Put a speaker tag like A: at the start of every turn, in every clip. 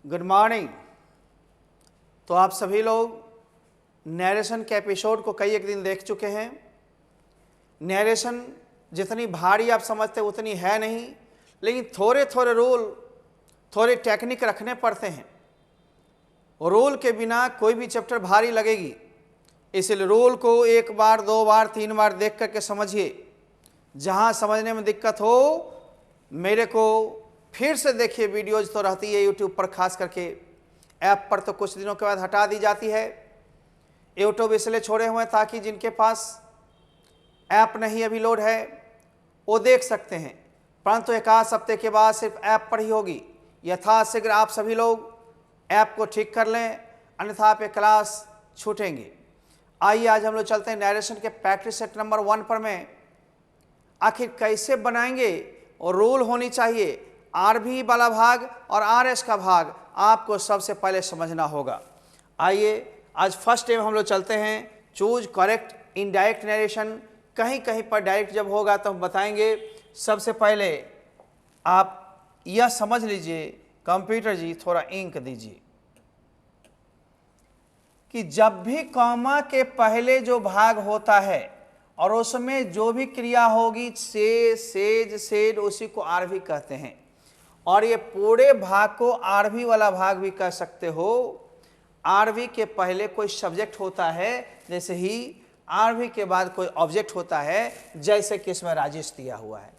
A: Good morning. तो आप सभी लोग नरेशन के एपिसोड को कई एक दिन देख चुके हैं। नरेशन जितनी भारी आप समझते उतनी है नहीं, लेकिन थोड़े थोड़े रूल, थोड़े टेक्निक रखने पड़ते हैं। रूल के बिना कोई भी चैप्टर भारी लगेगी, इसलिए रूल को एक बार, दो बार, तीन बार देख करके समझिए। जहाँ समझने में दिक्कत हो मेरे को फिर से देखिए। वीडियोज तो रहती है यूट्यूब पर, खास करके ऐप पर तो कुछ दिनों के बाद हटा दी जाती है। यूट्यूब इसलिए छोड़े हुए हैं ताकि जिनके पास ऐप नहीं अभी लोड है वो देख सकते हैं, परंतु एक आध हफ्ते के बाद सिर्फ ऐप पर ही होगी। यथाशीघ्र आप सभी लोग ऐप को ठीक कर लें, अन्यथा आप ये क्लास छूटेंगे। आइए आज हम लोग चलते हैं नरेशन के प्रैक्टिस सेट नंबर 1 पर। में आखिर कैसे बनाएंगे और रूल होनी चाहिए। आरवी वाला भाग और आरएस का भाग आपको सबसे पहले समझना होगा। आइए आज फर्स्ट टाइम हम लोग चलते हैं चूज करेक्ट इनडायरेक्ट नरेशन। कहीं कहीं पर डायरेक्ट जब होगा तो हम बताएंगे। सबसे पहले आप यह समझ लीजिए, कंप्यूटर जी थोड़ा इंक दीजिए, कि जब भी कॉमा के पहले जो भाग होता है और उसमें जो भी क्रिया होगी से, सेज, सेड, उसी को आरवी कहते हैं। और ये पूरे भाग को आरवी वाला भाग भी कह सकते हो। आरवी के पहले कोई सब्जेक्ट होता है, जैसे ही आरवी के बाद कोई ऑब्जेक्ट होता है, जैसे कि इसमें राजेश दिया हुआ है।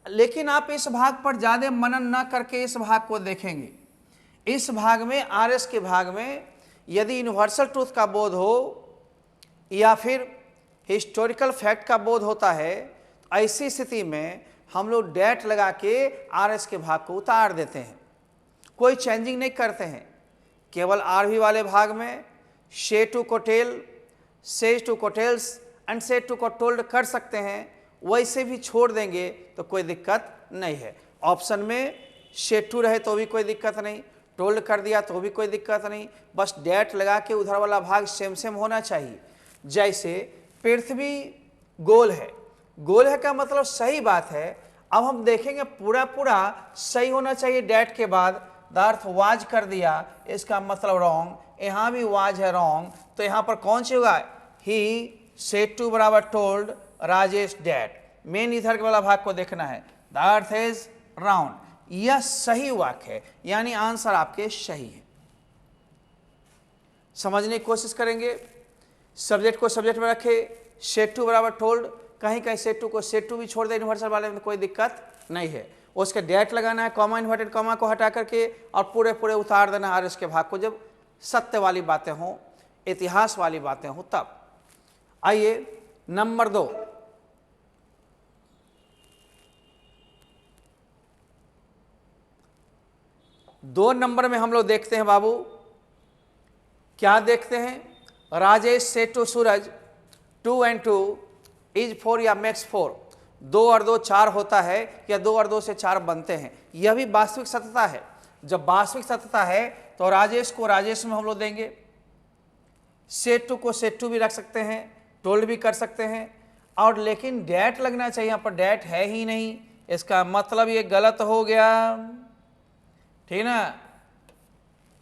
A: लेकिन आप इस भाग पर ज़्यादा मनन ना करके इस भाग को देखेंगे। इस भाग में, आरएस के भाग में, यदि यूनिवर्सल ट्रूथ का बोध हो या फिर हिस्टोरिकल फैक्ट का बोध होता है, तो ऐसी स्थिति में हम लोग डेट लगा के आरएस के भाग को उतार देते हैं। कोई चेंजिंग नहीं करते हैं। केवल आरवी वाले भाग में शे टू कोटेल, सेज टू कोटेल्स एंड सेड टू कोटोल्ड कर सकते हैं, वैसे भी छोड़ देंगे तो कोई दिक्कत नहीं है। ऑप्शन में शे टू रहे तो भी कोई दिक्कत नहीं, टोल्ड कर दिया तो भी कोई दिक्कत नहीं। बस डेट लगा के उधर वाला भाग सेम सेम होना चाहिए। जैसे पृथ्वी गोल है, गोल है का मतलब सही बात है। अब हम देखेंगे पूरा पूरा सही होना चाहिए डेट के बाद। द अर्थ वाज कर दिया, इसका मतलब रॉन्ग। यहाँ भी वाज है रॉन्ग, तो यहाँ पर कौन सी होगा? ही सेड टू बराबर टोल्ड राजेश डेट। मेन इधर वाला भाग को देखना है। The earth is round. यह सही वाक्य है, यानी आंसर आपके सही है। समझने की कोशिश करेंगे। सब्जेक्ट को सब्जेक्ट में रखे, सेड टू बराबर टोल्ड। कहीं कहीं सेड टू को सेड टू भी छोड़ दे यूनिवर्सल वाले में, कोई दिक्कत नहीं है। उसके डेट लगाना है, कॉमा इन्वर्टेड कॉमा को हटा करके, और पूरे पूरे उतार देना आरएस के भाग को, जब सत्य वाली बातें हों, इतिहास वाली बातें हों तब। आइए नंबर 2। दो नंबर में हम लोग देखते हैं बाबू, क्या देखते हैं? Rajesh said to Suraj 2 and 2 is 4 या मेक्स 4। 2 और 2 4 होता है, या 2 और 2 से 4 बनते हैं। यह भी वास्तविक सत्यता है। जब वास्तविक सत्यता है तो राजेश को राजेश में हम लोग देंगे, सेड टू को सेड टू भी रख सकते हैं, टोल्ड भी कर सकते हैं। और लेकिन डेट लगना चाहिए, यहाँ पर डेट है ही नहीं, इसका मतलब ये गलत हो गया, ठीक ना।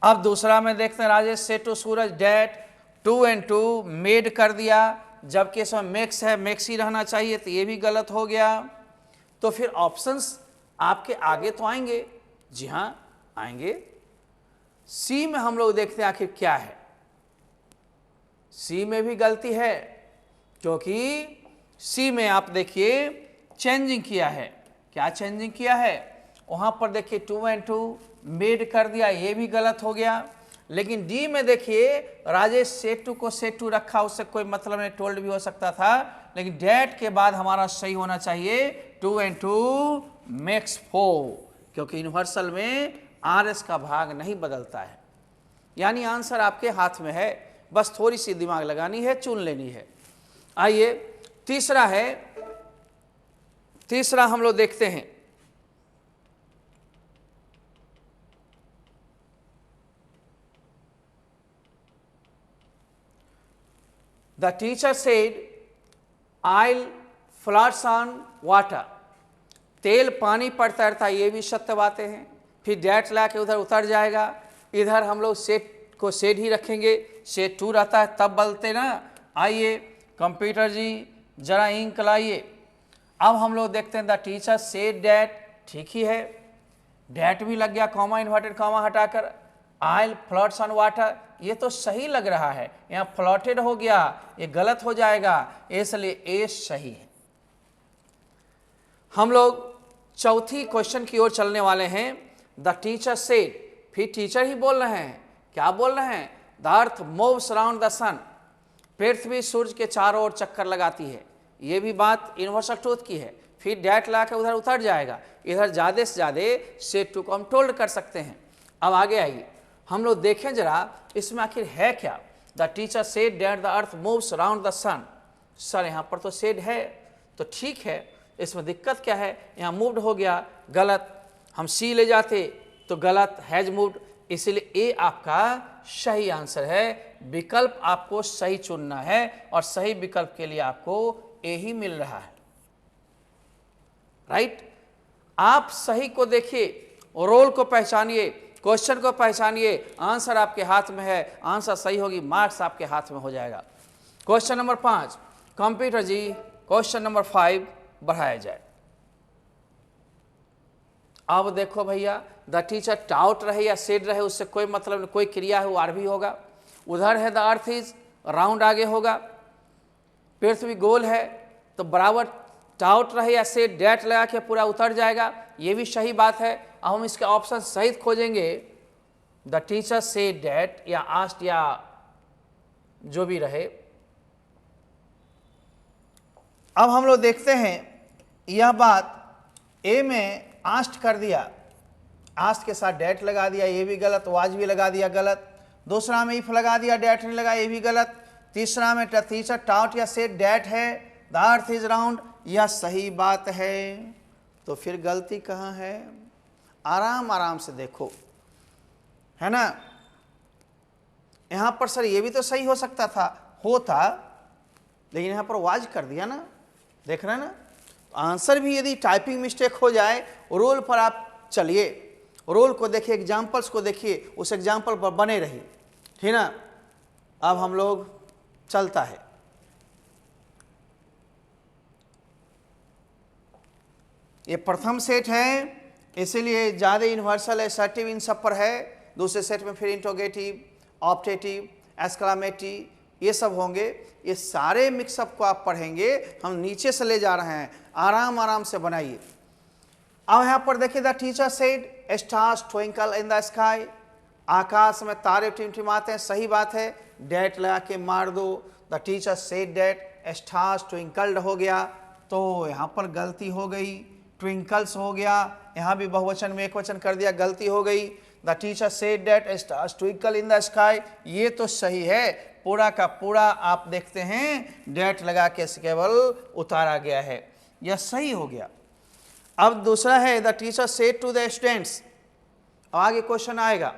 A: अब दूसरा में देखते हैं, Rajesh said to Suraj that 2 and 2 made कर दिया, जबकि इसमें मेक्स है, मेक्स ही रहना चाहिए, तो ये भी गलत हो गया। तो फिर ऑप्शंस आपके आगे तो आएंगे, जी हाँ आएंगे। सी में हम लोग देखते हैं आखिर क्या है। सी में भी गलती है, क्योंकि सी में आप देखिए चेंजिंग किया है। क्या चेंजिंग किया है? वहां पर देखिए 2 and 2 मेड कर दिया, ये भी गलत हो गया। लेकिन डी में देखिए राजेश सेड टू को सेड टू रखा, उससे कोई मतलब नहीं, टोल्ड भी हो सकता था। लेकिन डेट के बाद हमारा सही होना चाहिए 2 and 2 मेक्स 4, क्योंकि यूनिवर्सल में आरएस का भाग नहीं बदलता है। यानी आंसर आपके हाथ में है, बस थोड़ी सी दिमाग लगानी है, चुन लेनी है। आइए तीसरा है, तीसरा हम लोग देखते हैं। The teacher said, I'll floods on water. तेल पानी पर तैरता, ये भी सत्य बातें हैं। फिर डेट ला के उधर उतर जाएगा। इधर हम लोग सेड को सेड ही रखेंगे, सेड 2 रहता है तब बोलते ना। आइए कंप्यूटर जी जरा इंक लाइए। अब हम लोग देखते हैं द टीचर सेड डैट, ठीक ही है, डैट भी लग गया, कॉमा इन्वर्टेड कॉमा हटाकर, आयल फ्लड्स ऑन वाटर, ये तो सही लग रहा है, यहाँ फ्लॉटेड हो गया, ये गलत हो जाएगा, इसलिए ए सही है। हम लोग चौथी क्वेश्चन की ओर चलने वाले हैं। द टीचर सेड, फिर टीचर ही बोल रहे हैं, क्या बोल रहे हैं? The earth moves around the sun, पृथ्वी सूर्य के चारों ओर चक्कर लगाती है, ये भी बात यूनिवर्सल ट्रूथ की है। फिर डैट ला के उधर उतर जाएगा, इधर ज़्यादा से ज़्यादा सेड 2 को हम टोल्ड कर सकते हैं। अब आगे आइए हम लोग देखें जरा इसमें आखिर है क्या। The teacher said that the earth moves around the sun, sir यहाँ पर तो सेड है तो ठीक है, इसमें दिक्कत क्या है? यहाँ मूव्ड हो गया, गलत, हम सी ले जाते तो गलत, हैज मूव्ड, इसलिए ए आपका सही आंसर है। विकल्प आपको सही चुनना है और सही विकल्प के लिए आपको ए ही मिल रहा है, राइट। आप सही को देखिए, रोल को पहचानिए, क्वेश्चन को पहचानिए, आंसर आपके हाथ में है, आंसर सही होगी, मार्क्स आपके हाथ में हो जाएगा। क्वेश्चन नंबर 5, कंप्यूटर जी क्वेश्चन नंबर 5 बढ़ाया जाए। अब देखो भैया, द टीचर टाउट रहे या सेड रहे उससे कोई मतलब नहीं, कोई क्रिया है वो आरबी होगा। उधर है द अर्थ इज राउंड, आगे होगा, पृथ्वी गोल है तो बराबर टाउट रहे या सेड डैट लगा के पूरा उतर जाएगा, ये भी सही बात है। अब हम इसके ऑप्शन सहित खोजेंगे। द टीचर सेड डैट या आस्ट या जो भी रहे। अब हम लोग देखते हैं यह बात ए में आस्ट कर दिया, आस्ट के साथ डैट लगा दिया, ये भी गलत, वाज भी लगा दिया, गलत। दूसरा में इफ लगा दिया, डैट नहीं लगा, ये भी गलत। तीसरा में टीचर टाउट या सेड डैट है, द अर्थ इज राउंड, यह सही बात है। तो फिर गलती कहाँ है? आराम आराम से देखो, है ना। यहां पर सर ये भी तो सही हो सकता था, होता, लेकिन यहां पर वाज कर दिया ना, देख रहे हैं ना। आंसर भी यदि टाइपिंग मिस्टेक हो जाए, रोल पर आप चलिए, रोल को देखिए, एग्जाम्पल्स को देखिए, उस एग्जाम्पल पर बने रहिए, ठीक ना। अब हम लोग चलता है, ये प्रथम सेट है इसीलिए ज़्यादा यूनिवर्सल असर्टिव इन सब पर है। दूसरे सेट में फिर इंट्रोगेटिव, ऑप्टेटिव, एक्सक्लामेटिव ये सब होंगे। ये सारे मिक्सअप को आप पढ़ेंगे, हम नीचे से ले जा रहे हैं, आराम आराम से बनाइए। अब यहाँ पर देखिए, the teacher said stars twinkle in the sky, आकाश में तारे टिमटिमाते हैं, सही बात है, डैट लगा के मार दो। The teacher said that stars twinkled हो गया, तो यहाँ पर गलती हो गई, ट्विंकल्स हो गया, यहाँ भी बहुवचन में एक वचन कर दिया, गलती हो गई। The teacher said that stars twinkle in the sky, ये तो सही है, पूरा का पूरा आप देखते हैं डैट लगा के केवल उतारा गया है, यह सही हो गया। अब दूसरा है the teacher said to the students, आगे क्वेश्चन आएगा,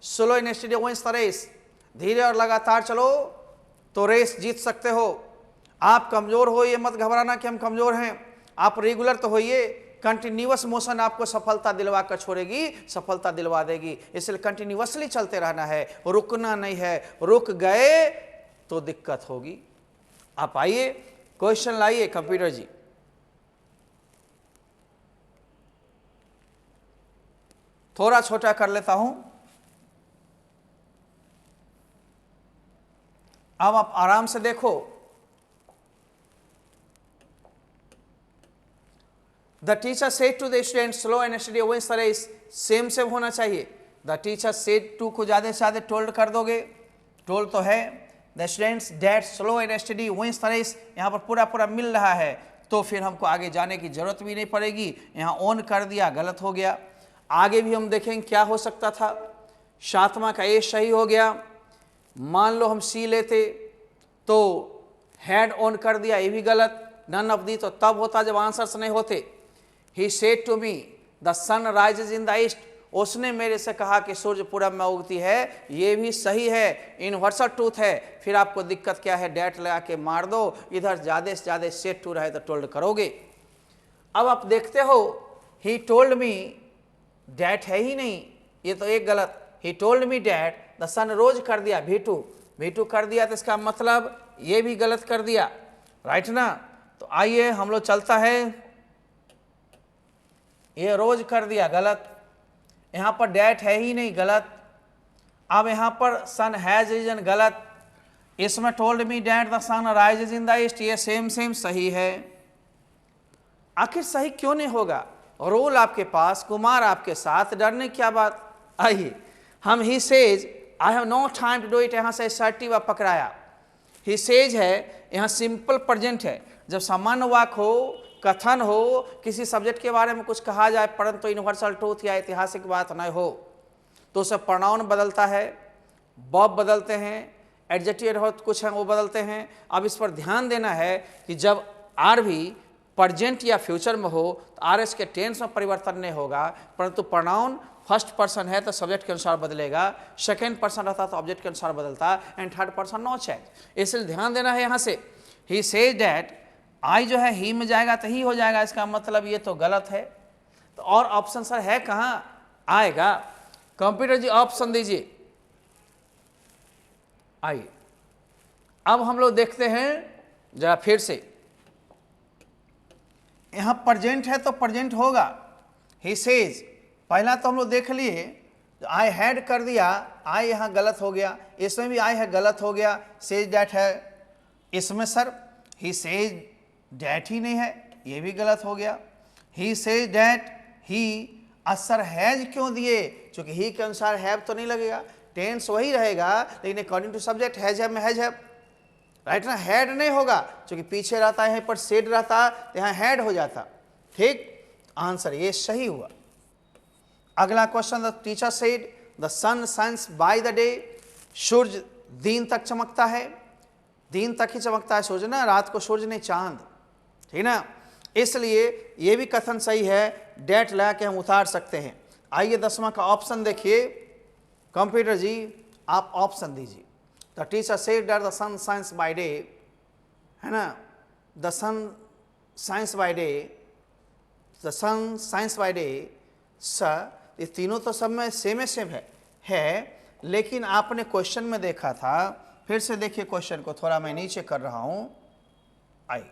A: slow in steady wins the race, धीरे और लगातार चलो तो रेस जीत सकते हो। आप कमजोर हो ये मत घबराना कि हम कमजोर हैं, आप रेगुलर तो होइए, कंटिन्यूअस मोशन आपको सफलता दिलवा कर छोड़ेगी, सफलता दिलवा देगी, इसलिए कंटिन्यूअसली चलते रहना है, रुकना नहीं है, रुक गए तो दिक्कत होगी। आप आइए क्वेश्चन लाइए कंप्यूटर जी। थोड़ा छोटा कर लेता हूं, अब आप आराम से देखो। The teacher said to the student slow and steady wins the race, same same होना चाहिए। द टीचर सेड टू को ज़्यादा से ज़्यादा टोल्ड कर दोगे, टोल्ड तो है। The students that slow and steady wins the race, यहाँ पर पूरा पूरा मिल रहा है, तो फिर हमको आगे जाने की जरूरत भी नहीं पड़ेगी। यहाँ ऑन कर दिया, गलत हो गया। आगे भी हम देखेंगे क्या हो सकता था। 7वां का ए सही हो गया। मान लो हम सी लेते तो हैड ऑन कर दिया, ये भी गलत। नन ऑफ दी तो तब होता जब आंसर्स नहीं होते। He said to me the sun rises in the east, उसने मेरे से कहा कि सूर्य पूरब में उगती है, ये भी सही है, यूनिवर्सल ट्रूथ है। फिर आपको दिक्कत क्या है, डैट लगा के मार दो, इधर ज़्यादा से ज़्यादा सेड टू रहे तो टोल्ड करोगे। अब आप देखते हो ही टोल्ड मी, डैट है ही नहीं, ये तो एक गलत, he told me that the sun rose कर दिया, V2 कर दिया, तो इसका मतलब ये भी गलत कर दिया, राइट ना। तो आइए हम लोग चलता है, ये रोज कर दिया गलत, यहां पर डैट है ही नहीं, गलत। अब यहां पर सन हैज रीजन गलत, इसमें told me that the sun rises in the east, ये सेम सही है। आखिर सही क्यों नहीं होगा? रोल आपके पास, कुमार आपके साथ, डरने क्या बात। आइए हम he says I have no time to do it, यहां से असर्टिव पकड़ाया। ही सेज है, यहां सिंपल प्रेजेंट है। जब सामान्य वाक्य हो, कथन हो, किसी सब्जेक्ट के बारे में कुछ कहा जाए परंतु यूनिवर्सल ट्रूथ या ऐतिहासिक बात न हो, तो उसे प्रोनाउन बदलता है, बॉब बदलते हैं, एडजेक्टिव हो कुछ है वो बदलते हैं। अब इस पर ध्यान देना है कि जब आर भी प्रेजेंट या फ्यूचर में हो तो आर एस के टेंस में परिवर्तन नहीं होगा, परंतु प्रोनाउन फर्स्ट पर्सन है तो सब्जेक्ट के अनुसार बदलेगा, सेकेंड पर्सन रहता तो ऑब्जेक्ट के अनुसार बदलता, and third person no change. इसलिए ध्यान देना है। यहाँ से ही सेज डैट, आई जो है ही में जाएगा तो ही हो जाएगा, इसका मतलब ये तो गलत है। तो और ऑप्शन सर है कहाँ आएगा? कंप्यूटर जी ऑप्शन दीजिए। आइए अब हम लोग देखते हैं जरा फिर से, यहां प्रेजेंट है तो प्रेजेंट होगा। ही सेज, पहला तो हम लोग देख लिए, आई हैड कर दिया, आई यहां गलत हो गया, इसमें भी आई है गलत हो गया, सेज डैट है। इसमें sir he says that he नहीं है, ये भी गलत हो गया। ही सेज डैट, ही असर हैज क्यों दिए? क्योंकि ही के अनुसार हैव तो नहीं लगेगा, टेंस वही रहेगा, लेकिन according to subject has have में हैज हैव, राइट ना। हैड नहीं होगा क्योंकि पीछे रहता है, यहाँ पर सेड रहता तो यहाँ हैड हो जाता। ठीक, आंसर ये सही हुआ। अगला question, the teacher said the sun shines by the day, सूर्य दिन तक चमकता है, दिन तक ही चमकता है सूर्य ना, रात को सूर्य नहीं चांद, ठीक ना। इसलिए ये भी कथन सही है, डेट लगा के हम उतार सकते हैं। आइए 10वां का ऑप्शन देखिए, कंप्यूटर जी आप ऑप्शन दीजिए। The teacher said that the sun shines by day, है ना, the sun shines by day, the sun shines by day. Sir ये तीनों तो सब में सेम है, लेकिन आपने क्वेश्चन में देखा था, फिर से देखिए क्वेश्चन को, थोड़ा मैं नीचे कर रहा हूं। आई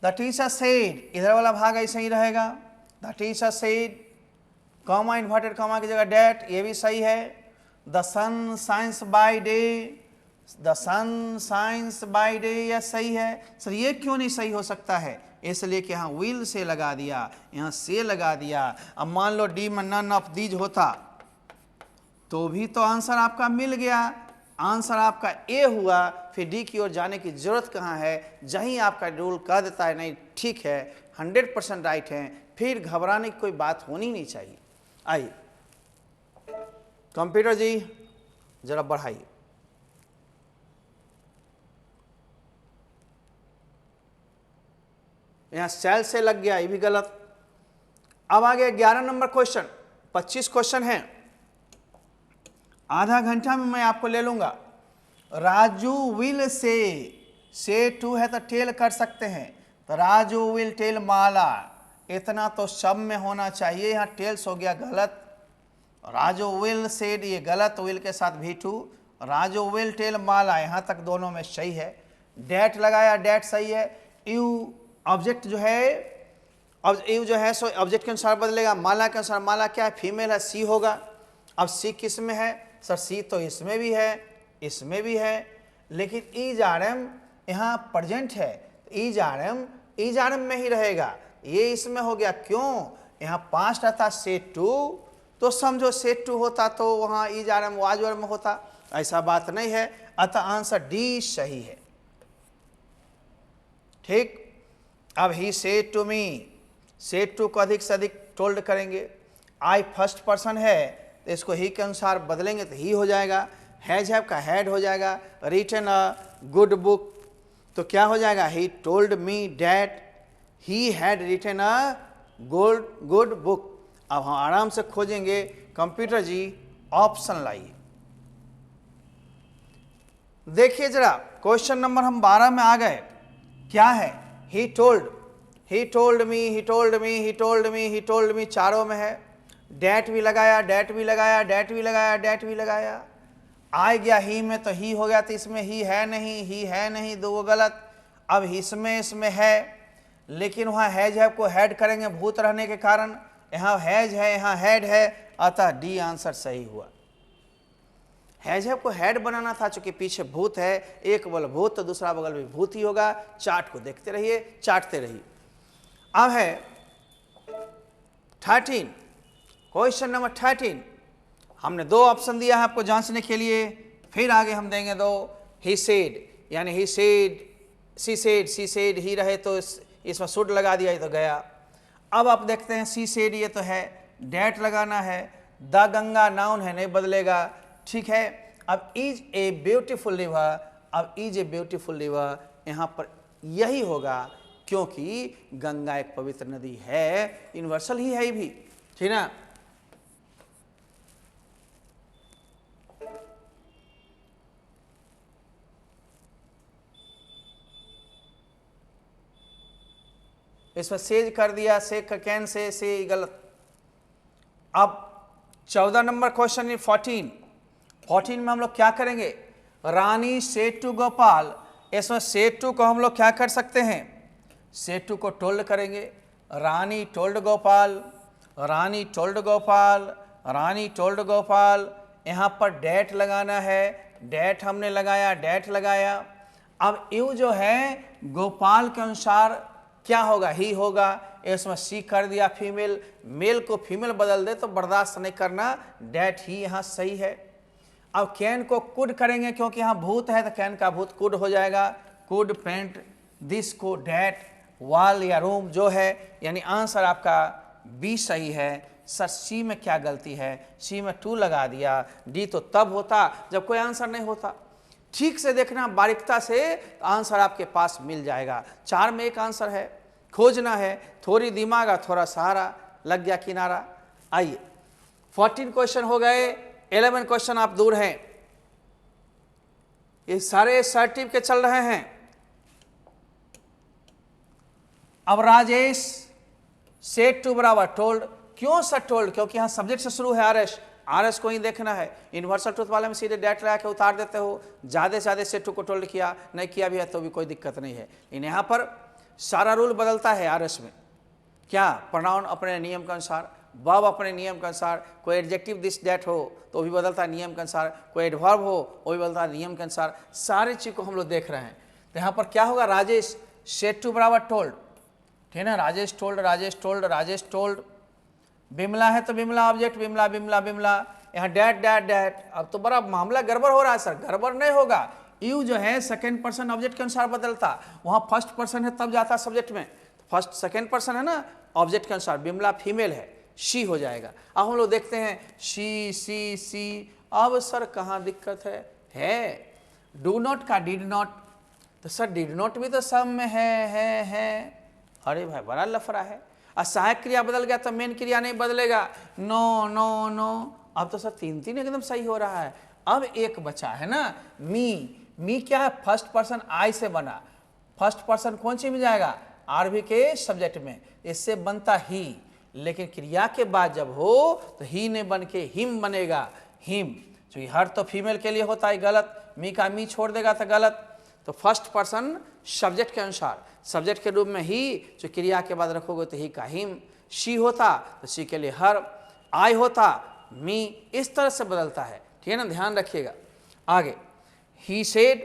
A: द टीचर सेड, इधर वाला भाग ऐसे ही रहेगा। The teacher said, comma inverted comma की जगह डेट, ये भी सही है। The sun shines by day, the sun shines by day, यह सही है। सर ये क्यों नहीं सही हो सकता है? इसलिए कि यहाँ विल से लगा दिया, यहाँ से लगा दिया। अब मान लो डी में नन ऑफ दीज होता तो भी तो आंसर आपका मिल गया, आंसर आपका ए हुआ, फिर डी की ओर जाने की जरूरत कहाँ है? जहीं आपका रूल कह देता है नहीं ठीक है, 100% राइट है, फिर घबराने की कोई बात होनी नहीं चाहिए। आइए कंप्यूटर जी जरा बढ़ाइए। यहां सेल से लग गया, ये भी गलत। अब आगे 11 नंबर क्वेश्चन, 25 क्वेश्चन है, आधा घंटा में मैं आपको ले लूंगा। राजू विल से टू है तो टेल कर सकते हैं, तो राजू विल टेल माला, इतना तो सब में होना चाहिए, यहाँ टेल्स हो गया गलत। राजू विल सेड ये गलत, विल के साथ V2। राजू विल टेल माला, यहाँ तक दोनों में सही है। डेट लगाया, डेट सही है। यू ऑब्जेक्ट जो है, यू जो है सो ऑब्जेक्ट के अनुसार बदलेगा, माला के अनुसार। माला क्या है? फीमेल है, सी होगा। अब सी किस में है? सर सी तो इसमें भी है, इसमें भी है, लेकिन ईज आर एम यहाँ प्रेजेंट है, ईज आर एम में ही रहेगा। ये इसमें हो गया, क्यों? यहाँ पास्ट रहता से टू, तो समझो से टू होता तो वहाँ ईज आर एम वाज में होता, ऐसा बात नहीं है। अतः आंसर डी सही है। ठीक, अब he said to me, said to को अधिक से अधिक टोल्ड करेंगे। आई फर्स्ट पर्सन है तो इसको ही के अनुसार बदलेंगे तो ही हो जाएगा। हैज हैव का हैड हो जाएगा। रिटन अ गुड बुक, तो क्या हो जाएगा? He told me that he had written a good book. अब हम आराम से खोजेंगे। कंप्यूटर जी ऑप्शन लाइए। देखिए जरा क्वेश्चन नंबर हम 12 में आ गए। क्या है? He told, he told me, he told me, he told me, he told मी, चारों में है। डैट भी लगाया, डैट भी लगाया, डैट भी लगाया, डैट भी लगाया। आ गया ही में तो ही हो गया, तो इसमें ही है नहीं, ही है नहीं, दो गलत। अब इसमें है, लेकिन वहाँ हैज है को हेड करेंगे भूत रहने के कारण, यहाँ हैज है, यहाँ हेड है, अतः डी आंसर सही हुआ। हैज है को हेड बनाना था, चूंकि पीछे भूत है, एक बगल भूत तो दूसरा बगल भी भूत ही होगा। चार्ट को देखते रहिए, चाटते रहिए। अब है 13, क्वेश्चन नंबर 13। हमने दो ऑप्शन दिया है आपको जांचने के लिए, फिर आगे हम देंगे दो। ही सेड, यानी ही सेड, सी सेड, ही रहे तो इसमें शुड लगा दिया, ये तो गया। अब आप देखते हैं सी सेड, ये तो है, डैट लगाना है। द गंगा नाउन है, नहीं बदलेगा, ठीक है। अब इज ए ब्यूटीफुल रिवर, अब इज ए ब्यूटीफुल रिवर यहाँ पर यही होगा, क्योंकि गंगा एक पवित्र नदी है, यूनिवर्सल ही है भी, ठीक ना। इसमें सेज कर दिया, से कैन से गलत। अब 14 नंबर क्वेश्चन है 14 में हम लोग क्या करेंगे, रानी सेड टू गोपाल। इसमें सेड टू को हम लोग क्या कर सकते हैं, सेड टू को टोल्ड करेंगे। रानी टोल्ड गोपाल, रानी टोल्ड गोपाल, रानी टोल्ड गोपाल। यहाँ पर डैट लगाना है, डैट हमने लगाया, डैट लगाया। अब यू जो है गोपाल के अनुसार क्या होगा, ही होगा। इसमें सी कर दिया फीमेल, मेल को फीमेल बदल दे तो बर्दाश्त नहीं करना, डैट ही यहाँ सही है। अब कैन को कुड करेंगे, क्योंकि यहाँ भूत है तो कैन का भूत कुड हो जाएगा। कुड पेंट दिस को डैट वॉल या रूम जो है, यानी आंसर आपका बी सही है। सर सी में क्या गलती है, सी में टू लगा दिया। डी तो तब होता जब कोई आंसर नहीं होता। ठीक से देखना बारीकता से, आंसर आपके पास मिल जाएगा। 4 में एक आंसर है, खोजना है, थोड़ी दिमाग थोड़ा सहारा, लग गया किनारा। आइए 14 क्वेश्चन हो गए, 11 क्वेश्चन आप दूर हैं। ये सारे सर्टिव के चल रहे हैं। अब राजेश सेड टू बराबर टोल्ड, क्यों सर टोल्ड, क्योंकि यहाँ सब्जेक्ट से शुरू है आरएस को ही देखना है। यूनिवर्सल ट्रुथ वाले में सीधे डैट लगा के उतार देते हो, ज़्यादा से ज़्यादा सेड टू को टोल्ड किया, नहीं किया भी है तो भी कोई दिक्कत नहीं है। लेकिन यहाँ पर सारा रूल बदलता है आरएस में। क्या, प्रोनाउन अपने नियम के अनुसार, वर्ब अपने नियम के अनुसार, कोई एडजेक्टिव दिस डैट हो तो भी बदलता है नियम के अनुसार, कोई एडवर्ब हो वो भी बदलता है नियम के अनुसार। सारी चीज़ को हम लोग देख रहे हैं। तो यहाँ पर क्या होगा, राजेश सेड टू बराबर टोल्ड, ठीक है ना। Rajesh told, Rajesh told, Rajesh told. Bimla है तो बिमला ऑब्जेक्ट, बिमला बिमला बिमला। यहाँ डैट डैट डैट। अब तो बड़ा मामला गड़बड़ हो रहा है सर, गड़बड़ नहीं होगा। यू जो है सेकंड पर्सन ऑब्जेक्ट के अनुसार बदलता, वहाँ फर्स्ट पर्सन है तब जाता सब्जेक्ट में, फर्स्ट सेकंड पर्सन है ना, ऑब्जेक्ट के अनुसार। बिमला फीमेल है, शी हो जाएगा। अब हम लोग देखते हैं शी सी सी। अब सर कहाँ दिक्कत है डू नॉट का डिड नॉट, तो सर डिड नॉट भी तो सब में है। अरे भाई बड़ा लफड़ा है। सहायक क्रिया बदल गया तो मेन क्रिया नहीं बदलेगा। No no no. अब तो सर 3 एकदम सही हो रहा है। अब एक बचा है ना, मी क्या है, फर्स्ट पर्सन आई से बना। फर्स्ट पर्सन कौन सी में जाएगा, आरवी के सब्जेक्ट में, इससे बनता ही। लेकिन क्रिया के बाद जब हो तो ही ने बन के हिम बनेगा, हिम। तो हर तो फीमेल के लिए होता है, गलत। मी का मी छोड़ देगा तो गलत। तो फर्स्ट पर्सन सब्जेक्ट के अनुसार, सब्जेक्ट के रूप में ही, जो क्रिया के बाद रखोगे तो ही का हिम। शी होता तो शी के लिए हर, आई होता मी। इस तरह से बदलता है, ठीक है ना, ध्यान रखिएगा। आगे he said,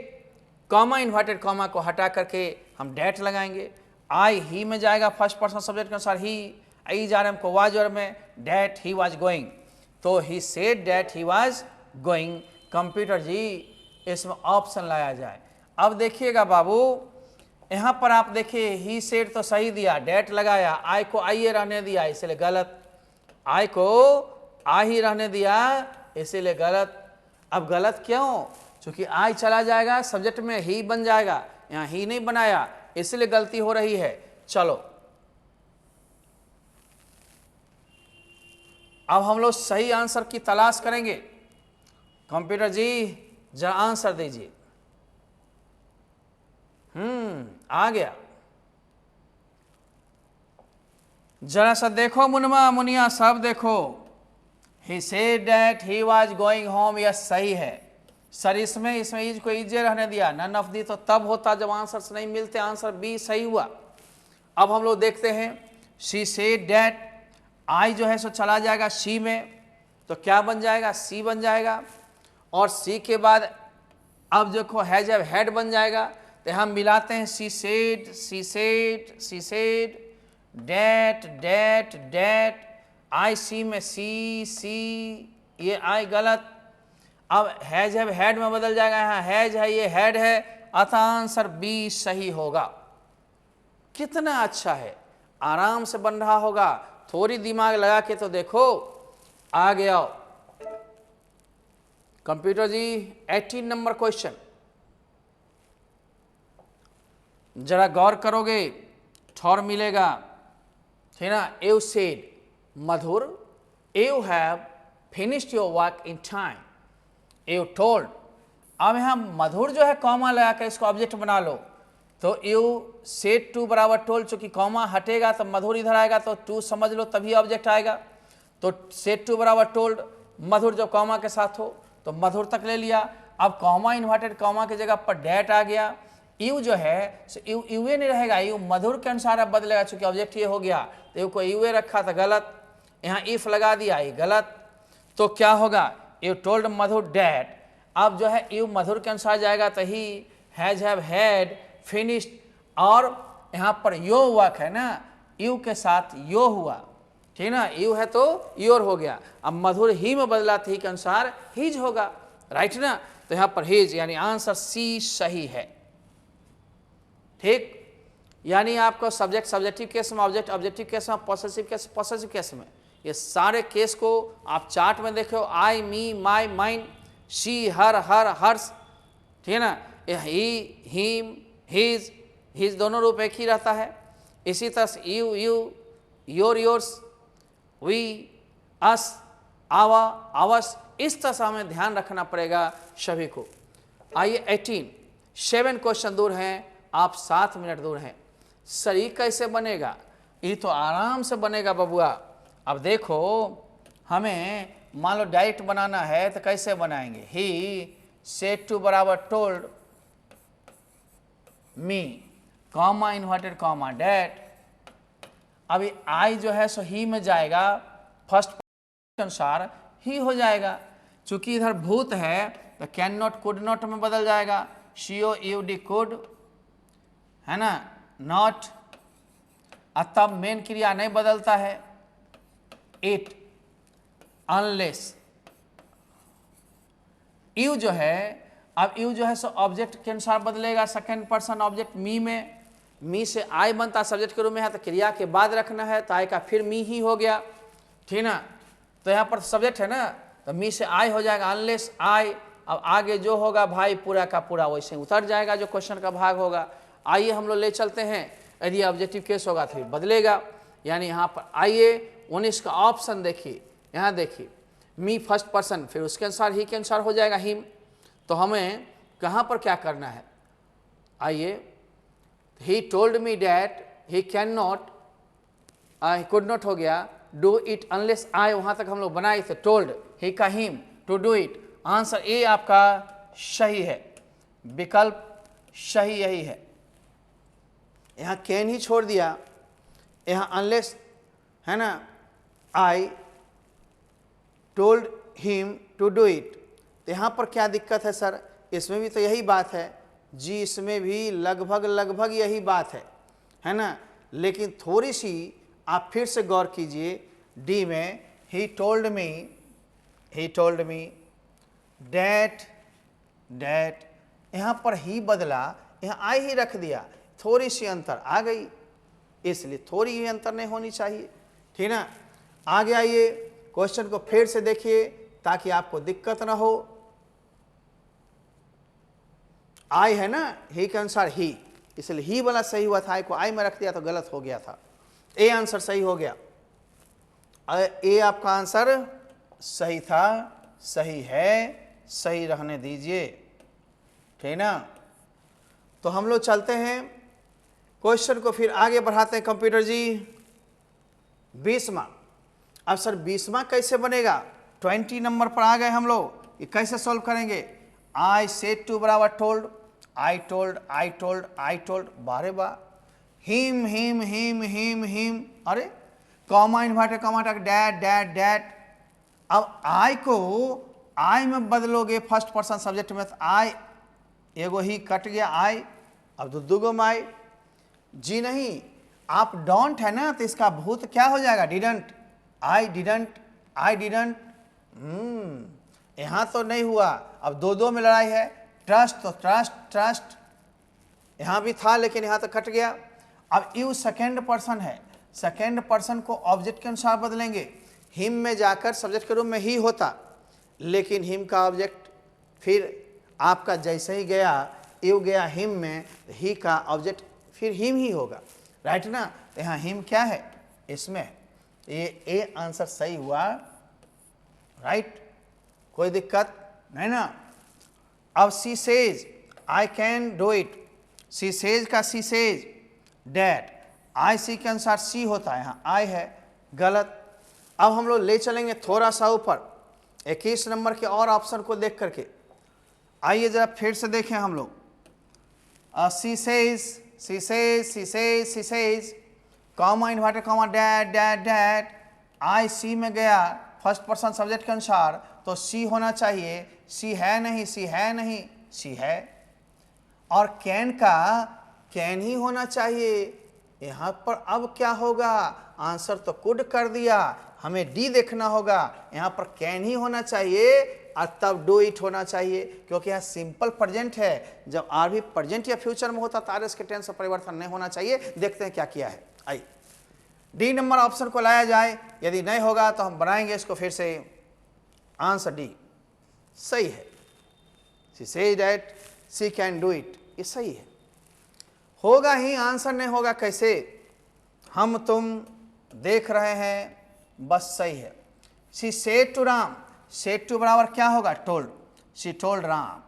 A: comma inverted comma को हटा करके हम डैट लगाएंगे। आई ही में जाएगा फर्स्ट पर्सन सब्जेक्ट के अनुसार ही। आई जा रहे हमको वाज में, डैट ही वाज गोइंग, तो he said that he was going. Computer जी इसमें ऑप्शन लाया जाए। अब देखिएगा बाबू, यहाँ पर आप देखिए ही सेड तो सही दिया, डैट लगाया, आई को आइए रहने दिया इसलिए गलत, आई को आ ही रहने दिया इसीलिए गलत। अब गलत क्यों, क्योंकि आई चला जाएगा सब्जेक्ट में ही बन जाएगा, यहाँ ही नहीं बनाया इसलिए गलती हो रही है। चलो अब हम लोग सही आंसर की तलाश करेंगे। कंप्यूटर जी जरा आंसर दीजिए। आ गया। जरा सा देखो मुनमा मुनिया सब देखो। He said that he was going home, यह सही है सर। इसमें इज को इजे रहने दिया, नन ऑफ दी तो तब होता जब आंसर नहीं मिलते, आंसर बी सही हुआ। अब हम लोग देखते हैं शी सेड दैट, आई जो है सो चला जाएगा शी में, तो क्या बन जाएगा, सी बन जाएगा। और सी के बाद अब देखो है जब हेड बन जाएगा, तो हम मिलाते हैं she said, she said, she said, that that that, I she में सी सी, ये आई गलत। अब हैज है हेड में बदल जाएगा, यहाँ हैज है ये हेड है, अतः आंसर बी सही होगा। कितना अच्छा है, आराम से बन रहा होगा, थोड़ी दिमाग लगा के तो देखो। आगे आओ कंप्यूटर जी, 18 नंबर क्वेश्चन, जरा गौर करोगे ठौर मिलेगा, है ना। You said Madhur, you have finished your work in time, you told. अब यहाँ मधुर जो है कॉमा लगा कर इसको ऑब्जेक्ट बना लो, तो यू सेड टू बराबर टोल्ड, चूंकि कॉमा हटेगा तो मधुर इधर आएगा, तो टू समझ लो तभी ऑब्जेक्ट आएगा। तो सेड टू बराबर टोल्ड, मधुर जो कॉमा के साथ हो तो मधुर तक ले लिया। अब कॉमा इन्वर्टेड कॉमा की जगह पर डैट आ गया। यू जो है यू यूए नहीं रहेगा, यू मधुर के अनुसार अब बदलेगा, चूंकि ऑब्जेक्ट ये हो गया, तो यू को यूए रखा था गलत, यहाँ इफ लगा दिया ये गलत। तो क्या होगा, यू टोल्ड मधुर डैट, अब जो है यू मधुर के अनुसार जाएगा, तो he has have had finished, और यहाँ पर यो वर्क है ना, यू के साथ यो हुआ, ठीक ना, यू है तो योर हो गया। अब मधुर ही में बदला तो ही के अनुसार हिज होगा, राइट ना। तो यहाँ पर हिज, यानी आंसर सी सही है, ठीक। यानी आपको सब्जेक्ट सब्जेक्टिव केस में, ऑब्जेक्ट ऑब्जेक्टिव केस में, पॉसेसिव केस पॉसेसिव केस में, ये सारे केस को आप चार्ट में देखो, आई मी माई माइन, शी हर हर्स, ठीक है ना। ही हिम हिज, हिज दोनों रूप एक ही रहता है। इसी तरह से you you, your yours, we us, our ours, इस तरह से हमें ध्यान रखना पड़ेगा सभी को। आइए 18, 7 क्वेश्चन दूर हैं, आप 7 मिनट दूर हैं। सर ये कैसे बनेगा, ये तो आराम से बनेगा बबुआ। अब देखो हमें मान लो डायरेक्ट बनाना है तो कैसे बनाएंगे, ही सेड टू बराबर told me, comma inverted comma that. अभी आई जो है सो ही में जाएगा, फर्स्ट के अनुसार ही हो जाएगा, चूंकि इधर भूत है तो कैन नॉट कुड नॉट में बदल जाएगा, शीओ यू डी कुड, है ना, नॉट। तब मेन क्रिया नहीं बदलता है, इट, अनलेस। यू जो है, अब यू जो है सो ऑब्जेक्ट के अनुसार बदलेगा, सेकंड पर्सन ऑब्जेक्ट मी में, मी से आई बनता सब्जेक्ट के रूप में है, तो क्रिया के बाद रखना है, तो आई का फिर मी ही हो गया, ठीक ना। तो यहाँ पर सब्जेक्ट है ना, तो मी से आई हो जाएगा, अनलेस आई। अब आगे जो होगा भाई पूरा का पूरा वैसे उतर जाएगा, जो क्वेश्चन का भाग होगा। आइए हम लोग ले चलते हैं, यदि ऑब्जेक्टिव केस होगा तो बदलेगा। यानी यहाँ पर आइए 19 का ऑप्शन देखिए, यहाँ देखिए, मी फर्स्ट पर्सन, फिर उसके अनुसार ही के अनुसार हो जाएगा हिम। तो हमें कहाँ पर क्या करना है, आइए, ही told me that he can not, could not हो गया, डू इट अनलेस आई, वहाँ तक हम लोग बनाए थे, टोल्ड ही का him to do it. Answer A आपका सही है, विकल्प सही यही है। यहाँ कैन ही छोड़ दिया, यहाँ अनलेस है ना, I told him to do it. तो यहाँ पर क्या दिक्कत है सर, इसमें भी तो यही बात है जी, इसमें भी लगभग यही बात है ना। लेकिन थोड़ी सी आप फिर से गौर कीजिए, डी में ही टोल्ड मी डैट डैट, यहाँ पर ही बदला, यहाँ आई ही रख दिया, थोड़ी सी अंतर आ गई, इसलिए थोड़ी ही अंतर नहीं होनी चाहिए, ठीक ना। आगे आइए, क्वेश्चन को फिर से देखिए ताकि आपको दिक्कत ना हो। आई है ना, ही के अनुसार ही, इसलिए ही वाला सही हुआ था, आई को आई में रख दिया तो गलत हो गया था। ए आंसर सही हो गया, ए आपका आंसर सही था, सही है, सही रहने दीजिए, ठीक ना। तो हम लोग चलते हैं क्वेश्चन को फिर आगे बढ़ाते हैं कंप्यूटर जी। 20वां। अब सर 20वां कैसे बनेगा? 20 नंबर पर आ गए हम लोग, ये कैसे सॉल्व करेंगे? आई सेड टू बराबर told, I told, I told, I told, बारे बार, him him him him him, अरे comma inverted comma that that that. अब आई को आई में बदलोगे फर्स्ट पर्सन सब्जेक्ट में, तो आई एगो ही कट गया आई, अब दुगो में आई। जी नहीं, आप डोंट है ना, तो इसका भूत क्या हो जाएगा? Didn't, I didn't, I didn't. यहां तो नहीं हुआ, अब दो में लड़ाई है। ट्रस्ट तो ट्रस्ट ट्रस्ट, यहां भी था लेकिन यहां तो कट गया। अब यू सेकेंड पर्सन है, सेकेंड पर्सन को ऑब्जेक्ट के अनुसार बदलेंगे। हिम में जाकर सब्जेक्ट के रूप में ही होता, लेकिन हिम का ऑब्जेक्ट फिर आपका जैसे ही गया, यू गया हिम में, ही का ऑब्जेक्ट फिर हिम ही होगा, राइट ना? तो यहाँ हिम क्या है इसमें? ये ए आंसर सही हुआ, राइट? कोई दिक्कत नहीं ना? अब she says I can do it, she says का सी सेज डैट, आई सी के अनुसार सी होता है, यहाँ आई है, गलत। अब हम लोग ले चलेंगे थोड़ा सा ऊपर 21 नंबर के और ऑप्शन को देख करके। आइए जरा फिर से देखें हम लोग। She says, she says, she says, she says, comma inverted comma that that that, I she में गया फर्स्ट पर्सन सब्जेक्ट के अनुसार, तो सी होना चाहिए, सी है नहीं, सी है नहीं, सी है। और कैन का कैन ही होना चाहिए, यहाँ पर अब क्या होगा? आंसर तो कुड कर दिया, हमें डी देखना होगा, यहाँ पर कैन ही होना चाहिए और तब डू इट होना चाहिए, क्योंकि यहाँ सिंपल प्रेजेंट है। जब आर भी प्रेजेंट या फ्यूचर में होता तो आर एस के टेंस में परिवर्तन नहीं होना चाहिए। देखते हैं क्या किया है। आई डी नंबर ऑप्शन को लाया जाए, यदि नहीं होगा तो हम बनाएंगे इसको फिर से। आंसर डी सही है, she said that she can do it, ये सही है। होगा ही, आंसर नहीं होगा कैसे? हम तुम देख रहे हैं, बस सही है। She said to Ram, said to बराबर क्या होगा? Told, she told Ram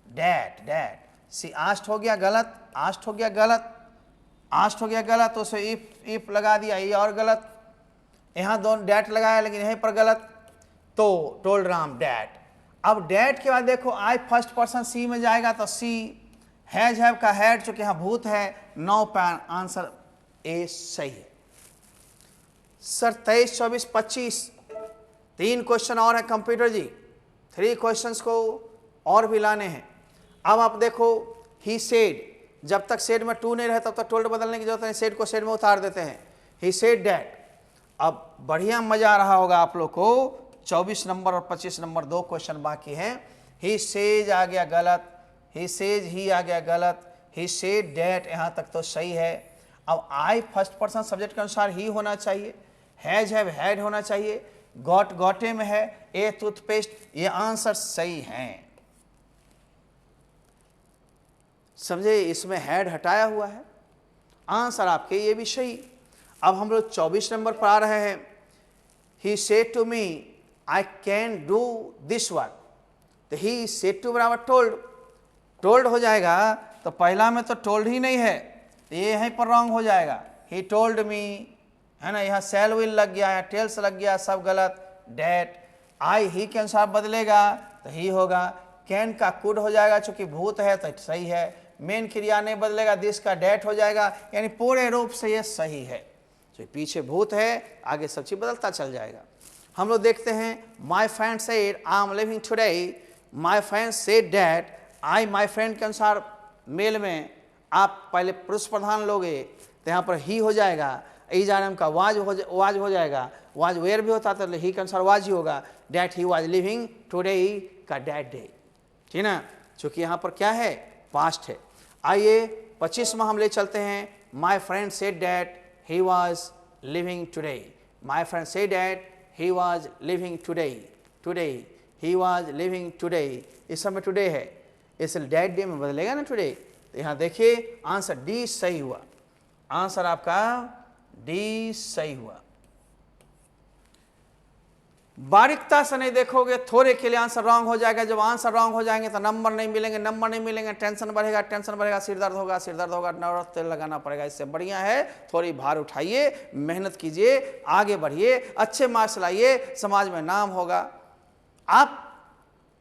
A: that that. She asked हो गया गलत, आस्ट हो गया गलत, आस्ट हो गया गलत, उसे इफ लगा दिया, ये और गलत। यहाँ दोनों डैट लगाया लेकिन यहीं पर गलत, तो टोल्ड राम डैट। अब डैट के बाद देखो आई फर्स्ट पर्सन सी में जाएगा तो सी हैज हैव का हैड, चूंकि यहाँ भूत है, नो पैन, आंसर ए सही है। सर 23, 24, 25 3 क्वेश्चन और है कंप्यूटर जी, 3 क्वेश्चंस को और भी लाने हैं। अब आप देखो, ही सेड, जब तक सेड में टू नहीं रहे तब तक टोल्ड बदलने की जरूरत नहीं, सेड को सेड में उतार देते हैं। He said that. अब बढ़िया मजा आ रहा होगा आप लोग को। 24 नंबर और 25 नंबर 2 क्वेश्चन बाकी हैं। ही सेज आ गया गलत, ही सेज ही आ गया गलत, ही सेड डैट यहाँ तक तो सही है। अब आई फर्स्ट पर्सन सब्जेक्ट के अनुसार ही होना चाहिए, हैज हैव हैड होना चाहिए, गॉट गॉटे में है, ए टूथपेस्ट, ये आंसर सही हैं। समझे? इसमें हैड हटाया हुआ है, आंसर आपके ये भी सही। अब हम लोग 24 नंबर पर आ रहे हैं। He said to me I can do this work, तो ही सेड टू बराबर टोल्ड, टोल्ड हो जाएगा, तो पहला में तो टोल्ड ही नहीं है, तो ये यहीं पर रॉन्ग हो जाएगा। ही टोल्ड मी है ना, यहाँ सेल विल लग गया, यहाँ टेल्स लग गया, सब गलत। डैट, आई ही के अनुसार बदलेगा तो ही होगा। कैन का कुड हो जाएगा, चूंकि भूत है तो सही है। मेन क्रिया नहीं बदलेगा, दिस का डैट हो जाएगा, यानी पूरे रूप से ये सही है। तो पीछे भूत है, आगे सब चीज बदलता चल जाएगा। हम लोग देखते हैं, my friend said I am living today, my friend said that, I my friend के अनुसार मेल में आप पहले पुरुष प्रधान लोगे तो यहाँ पर ही हो जाएगा, ई जानम का वाज हो जाएगा, वाज वेयर भी होता तो ही के अनुसार वाज ही होगा। That he was living today का डैट डे, ठीक ना, चूंकि यहाँ पर क्या है? पास्ट है। आइए 25 में हम ले चलते हैं। My friend said that he was living today, my friend said that he was living today, today he was living today, इस समय टुडे है, इसलिए डैट डे में बदलेगा ना टुडे। तो यहाँ देखिए आंसर डी सही हुआ, आंसर आपका डी सही हुआ। बारीकता से नहीं देखोगे, थोड़े के लिए आंसर रॉन्ग हो जाएगा। जब आंसर रॉन्ग हो जाएंगे तो नंबर नहीं मिलेंगे, टेंशन बढ़ेगा, सिर दर्द होगा, नवरत तेल लगाना पड़ेगा। इससे बढ़िया है थोड़ी भार उठाइए, मेहनत कीजिए, आगे बढ़िए, अच्छे मार्क्स लाइए, समाज में नाम होगा। आप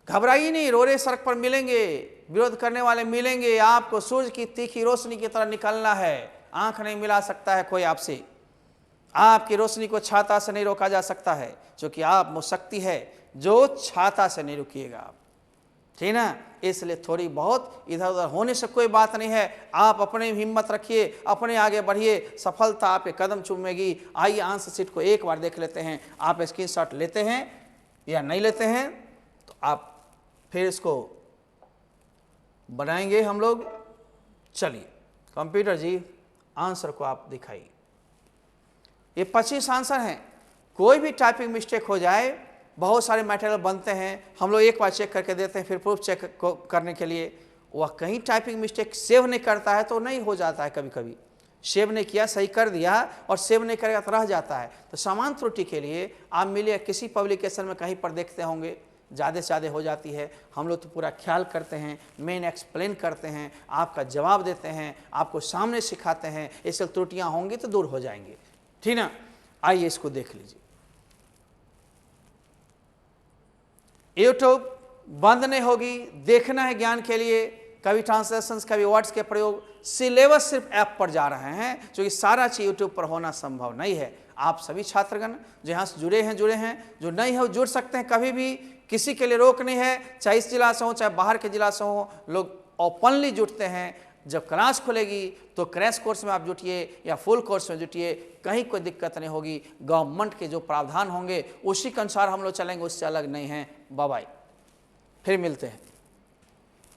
A: घबराइए नहीं, रोरे सड़क पर मिलेंगे, विरोध करने वाले मिलेंगे, आपको सूरज की तीखी रोशनी की तरह निकलना है। आंख नहीं मिला सकता है कोई आपसे, आपकी रोशनी को छाता से नहीं रोका जा सकता है, क्योंकि आप में शक्ति है जो छाता से नहीं रुकिएगा आप, ठीक ना। इसलिए थोड़ी बहुत इधर उधर होने से कोई बात नहीं है। आप अपने हिम्मत रखिए, अपने आगे बढ़िए, सफलता आपके कदम चूमेगी। आइए आंसर शीट को एक बार देख लेते हैं। आप स्क्रीनशॉट लेते हैं या नहीं लेते हैं तो आप फिर इसको बनाएंगे हम लोग। चलिए कंप्यूटर जी आंसर को आप दिखाइए। ये 25 आंसर हैं। कोई भी टाइपिंग मिस्टेक हो जाए, बहुत सारे मटेरियल बनते हैं, हम लोग एक बार चेक करके देते हैं, फिर प्रूफ चेक करने के लिए। वह कहीं टाइपिंग मिस्टेक सेव नहीं करता है तो नहीं हो जाता है। कभी कभी सेव नहीं किया, सही कर दिया और सेव नहीं करेगा तो रह जाता है। तो समान त्रुटि के लिए आप मिलिए किसी पब्लिकेशन में कहीं पर देखते होंगे, ज़्यादा से ज़्यादा हो जाती है। हम लोग तो पूरा ख्याल करते हैं, मेन एक्सप्लेन करते हैं, आपका जवाब देते हैं, आपको सामने सिखाते हैं। इससे त्रुटियाँ होंगी तो दूर हो जाएंगी, ठीक ना। आइए इसको देख लीजिए। यूट्यूब बंद नहीं होगी, देखना है ज्ञान के लिए। कभी ट्रांसलेशंस, कभी वर्ड्स के प्रयोग, सिलेबस सिर्फ ऐप पर जा रहे हैं, क्योंकि सारा चीज यूट्यूब पर होना संभव नहीं है। आप सभी छात्रगण जो यहाँ से जुड़े हैं, जो नहीं है वो जुड़ सकते हैं कभी भी, किसी के लिए रोक नहीं है। चाहे इस जिला से हो चाहे बाहर के जिला से हो, लोग ओपनली जुड़ते हैं। जब क्लास खुलेगी तो क्रैश कोर्स में आप जुटिए या फुल कोर्स में जुटिए, कहीं कोई दिक्कत नहीं होगी। गवर्नमेंट के जो प्रावधान होंगे उसी के अनुसार हम लोग चलेंगे, उससे अलग नहीं है। बाय बाय, फिर मिलते हैं।